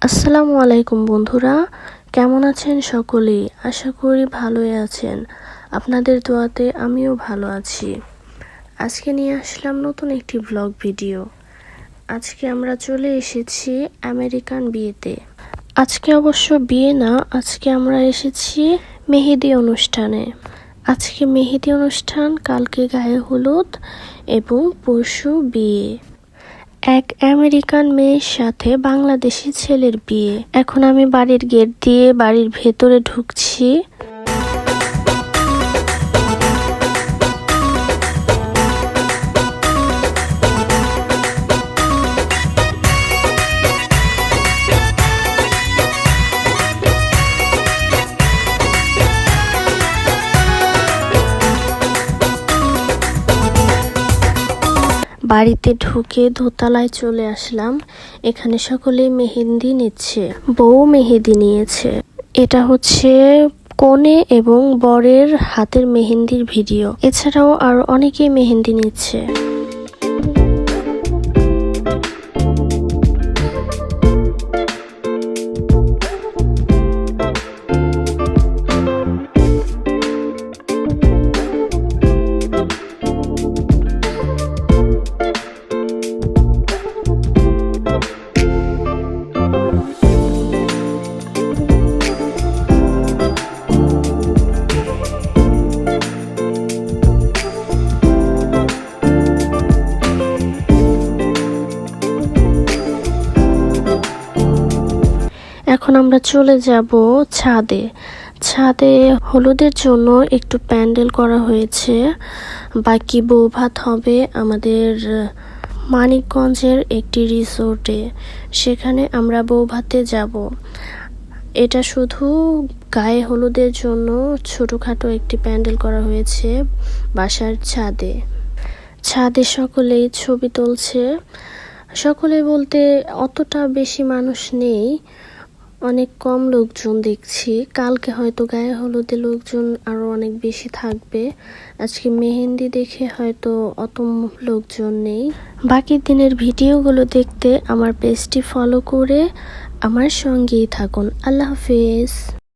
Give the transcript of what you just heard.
আসসালামু আলাইকুম বন্ধুরা, কেমন আছেন সকলেই? আশা করি ভালোই আছেন। আপনাদের দোয়াতে আমিও ভালো আছি। আজকে নিয়ে আসলাম নতুন একটি ব্লগ ভিডিও। আজকে আমরা চলে এসেছি আমেরিকান বিয়েতে। আজকে অবশ্য বিয়ে না, আজকে আমরা এসেছি মেহেদি অনুষ্ঠানে। আজকে মেহেদি অনুষ্ঠান, কালকে গায়ে হলুদ এবং পরশু বিয়ে। এক আমেরিকান মেয়ের সাথে বাংলাদেশি ছেলের বিয়ে। এখন আমি বাড়ির গেট দিয়ে বাড়ির ভেতরে ঢুকছি। বাড়িতে ঢুকে দোতলায় চলে আসলাম। এখানে সকলে মেহেন্দি নিচ্ছে, বউ মেহেদি নিয়েছে। এটা হচ্ছে কনে এবং বরের হাতের মেহেন্দির ভিডিও। এছাড়াও আরো অনেকেই মেহেন্দি নিচ্ছে। এখন আমরা চলে যাব ছাদে। ছাদে হলুদের জন্য একটু প্যান্ডেল করা হয়েছে। বাকি বউ ভাত হবে আমাদের মানিকগঞ্জের একটি রিসোর্টে। সেখানে আমরা বউ ভাতে যাব। এটা শুধু গায়ে হলুদের জন্য ছোটখাটো একটি প্যান্ডেল করা হয়েছে বাসার ছাদে। ছাদে সকলেই ছবি তুলছে। সকলে বলতে অতটা বেশি মানুষ নেই, অনেক কম লোকজন দেখছি। কালকে হয়তো গায়ে হলুদে লোকজন আরো অনেক বেশি থাকবে। আজকে মেহেন্দি দেখে হয়তো অত লোকজন নেই। বাকি দিনের ভিডিওগুলো দেখতে আমার পেজটি ফলো করে আমার সঙ্গেই থাকুন। আল্লাহ হাফেজ।